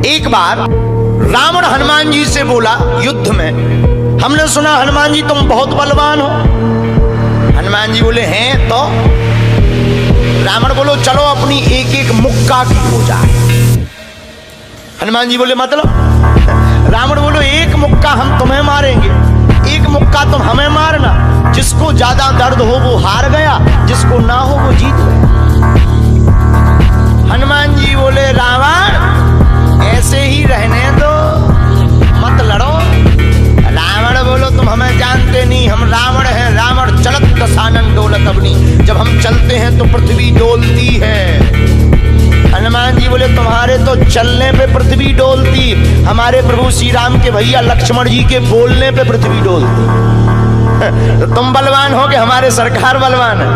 एक बार रावण हनुमान जी से बोला युद्ध में, हमने सुना हनुमान जी तुम बहुत बलवान हो। हनुमान जी बोले हैं तो? रावण बोलो चलो अपनी एक एक मुक्का की हो जाए। हनुमान जी बोले मतलब? रावण बोलो एक मुक्का हम तुम्हें मारेंगे, एक मुक्का तुम हमें मारना। जिसको ज्यादा दर्द हो वो हार गया, जिसको ना हो वो जीत गया। हनुमान जी बोले रावण ऐसे ही रहने दो, मत लड़ो। रावण बोलो तुम हमें जानते नहीं, हम रावण हैं। रावण चलत दसानन डोलत अपनी, जब हम चलते हैं तो पृथ्वी डोलती है। हनुमान जी बोले तुम्हारे तो चलने पे पृथ्वी डोलती, हमारे प्रभु श्री राम के भैया लक्ष्मण जी के बोलने पे पृथ्वी डोलती। तो तुम बलवान हो कि हमारे सरकार बलवान है?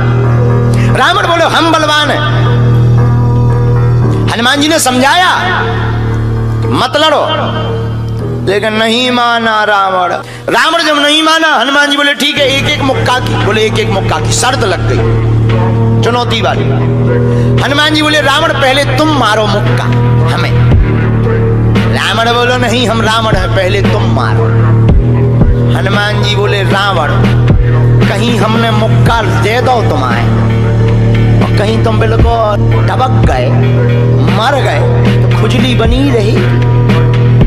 रावण बोले हम बलवान हैं। हनुमान जी ने समझाया मत लड़ो, लेकिन नहीं माना रावण। रावण जब नहीं माना, हनुमान जी बोले ठीक है एक एक मुक्का की। बोले एक एक मुक्का की शर्त लग गई, चुनौती वाली। हनुमान जी बोले रावण पहले तुम मारो मुक्का हमें। रावण बोलो नहीं हम रावण हैं, पहले तुम मारो। हनुमान जी बोले रावण कहीं हमने मुक्का दे दो तुम्हें और कहीं तुम बिल्कुल टबक गए, मर गए तो खुजली बनी रही,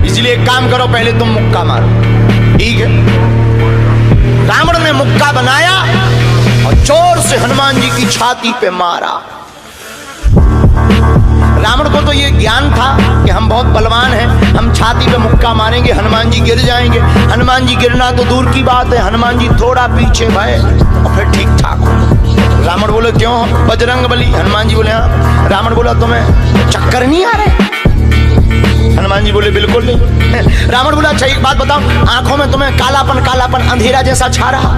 इसलिए एक काम करो पहले तुम मुक्का मारो। ठीक है। रावण ने मुक्का बनाया और जोर से हनुमान जी की छाती पे मारा। रावण को तो ये ज्ञान था कि हम बहुत बलवान हैं, हम छाती पे मुक्का मारेंगे हनुमान जी गिर जाएंगे। हनुमान जी गिरना तो दूर की बात है, हनुमान जी थोड़ा पीछे भय और फिर ठीक ठाक हो। रावण बोले क्यों बजरंग बली? हनुमान जी बोले हाँ। रावण बोला तुम्हें चक्कर नहीं आ रहे? हनुमान जी बोले बिल्कुल नहीं। रावण बोला अच्छा एक बात बताओ, आंखों में तुम्हें कालापन कालापन अंधेरा जैसा छा रहा?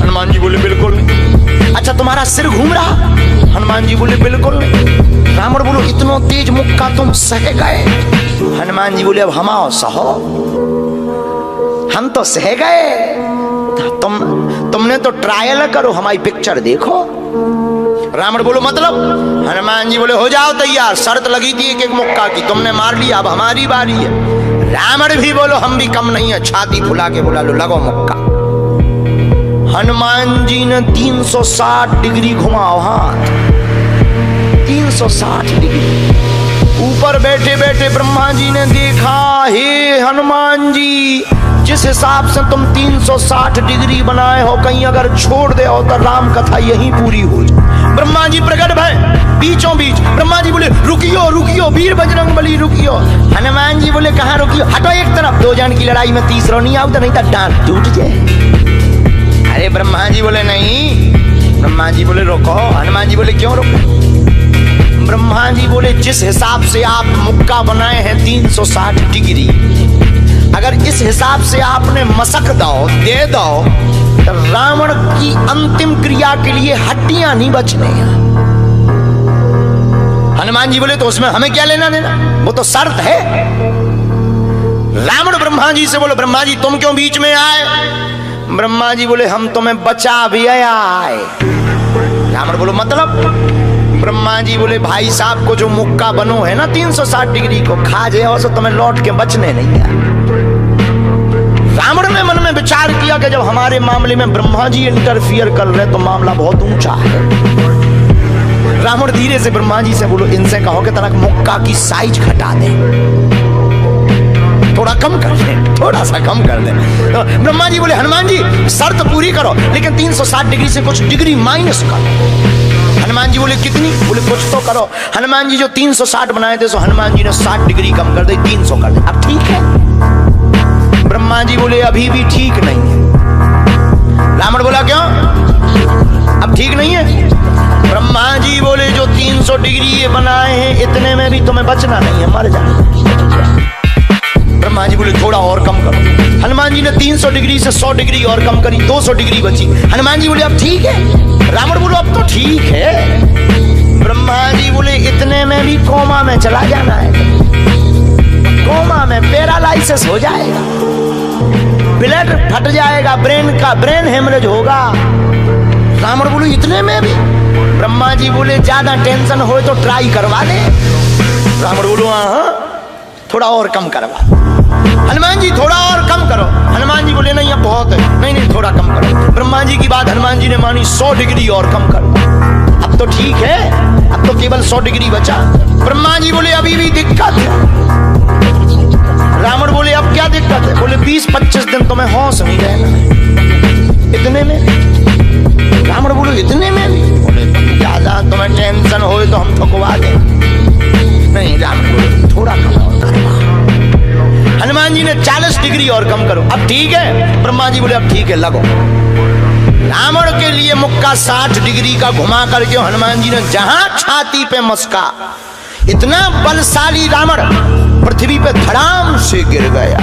हनुमान जी बोले बिल्कुल नहीं। अच्छा तुम्हारा सिर घूम रहा? हनुमान जी बोले बिल्कुल नहीं। रावण बोलो इतना तेज मुक्का तुम सह गए? हनुमान जी बोले अब हम आओ सहो, हम तो सह गए, तुमने तो ट्रायल करो, हमारी पिक्चर देखो। रावण बोलो मतलब? हनुमान जी बोले हो जाओ तैयार, शर्त लगी थी एक एक मुक्का की, तुमने मार लिया, अब हमारी बारी है। रावण भी बोलो हम भी कम नहीं है, छाती फुला के बोला लो लगो मुक्का। हनुमान जी ने 360 डिग्री घुमाओ हाथ, 360 डिग्री। ऊपर बैठे बैठे ब्रह्मा जी ने देखा, हे हनुमान जी जिस हिसाब से तुम 360 डिग्री बनाए हो, कहीं अगर छोड़ दे हो तो राम कथा यहीं पूरी हो जाए। ब्रह्मा जी प्रकट भय बीचों बीच। ब्रह्मा जी बोले रुकियो रुकियो वीर बजरंग बली रुकियो। हनुमान जी बोले कहाँ रुकियो? हटो एक तरफ, दो जन की लड़ाई में तीसरा नहीं आओ तो नहीं तो डांट टूट जाए। अरे ब्रह्मा जी बोले नहीं। ब्रह्मा जी बोले रोको। हनुमान जी बोले क्यों रोको? ब्रह्मा जी बोले जिस हिसाब से आप मुक्का बनाए हैं 360 डिग्री, अगर इस हिसाब से आपने मसक दो दे दो तो रावण की अंतिम क्रिया के लिए हड्डियां नहीं बचने। हनुमान जी बोले तो उसमें हमें क्या लेना देना, वो तो शर्त है। रावण ब्रह्मा जी से बोले ब्रह्मा जी तुम क्यों बीच में आए? ब्रह्मा जी बोले हम तुम्हें बचा भी आए। रावण बोलो मतलब? ब्रह्मा जी बोले भाई साहब को जो मुक्का बनो है ना 360 डिग्री को, खा जाओ तो तुम्हें लौट के बचने नहीं है। रावण ने मन में विचार किया कि जब हमारे मामले में ब्रह्मा जी इंटरफियर कर रहे तो मामला बहुत ऊंचा है। रावण धीरे से ब्रह्मा जी से बोलो इनसे कहो कि तनक मुक्का की साइज घटा दे, थोड़ा कम कर दे, थोड़ा सा कम कर दे। तो ब्रह्मा जी बोले हनुमान जी शर्त पूरी करो, लेकिन 360 डिग्री से कुछ डिग्री माइनस करो। हनुमान जी बोले कितनी? बोले कुछ तो करो। हनुमान जी जो 360 बनाए थे सो हनुमान जी ने 60 डिग्री कम कर दे, 300 कर दे। अब ठीक है? ब्रह्मा जी बोले अभी भी ठीक नहीं है। रावण बोला क्यों अब ठीक नहीं है? ब्रह्मा जी बोले जो 300 डिग्री ये बनाए हैं इतने में भी तुम्हें बचना नहीं है, मर जाना। ब्रह्मा जी बोले थोड़ा और कम करो। हनुमान जी ने 300 डिग्री से 100 डिग्री और कम करी, 200 डिग्री बची। हनुमान जी बोले अब ठीक है? रावण बोलो अब तो ठीक है। ब्रह्मा जी बोले इतने में भी कोमा में चला जाना है, कोमा में पैरालाइसिस हो जाएगा, ब्लड फट जाएगा, ब्रेन हेमरेज होगा। रावण बोलो इतने में भी? ब्रह्मा जी बोले ज्यादा टेंशन हो तो ट्राई करवा दे। रावण बोलो हाँ थोड़ा और कम करवा। हनुमान जी थोड़ा और कम करो। हनुमान जी बोले नहीं अब बहुत है, नहीं नहीं थोड़ा कम करो। ब्रह्मा जी की बात हनुमान जी ने मानी, 100 डिग्री और कम करो। अब तो ठीक है, अब तो केवल 100 डिग्री बचा। ब्रह्मा जी बोले अभी भी दिक्कत है। रावण बोले अब क्या दिक्कत है? बोले 20-25 दिन तो मैं होश नहीं रहना। इतने में? रावण बोले इतने में भी? बोले ज्यादा तुम्हें टेंशन हो तो हम ठुकवा दें। नहीं, रावण बोले थोड़ा कम और करवा। हनुमान जी ने 40 डिग्री और कम करो। अब ठीक है? ब्रह्मा जी बोले अब ठीक है लगो। रावण के लिए मुक्का 60 डिग्री का घुमा करके हनुमान जी ने जहां छाती पे मस्का, इतना बलशाली रावण पृथ्वी पे धड़ाम से गिर गया।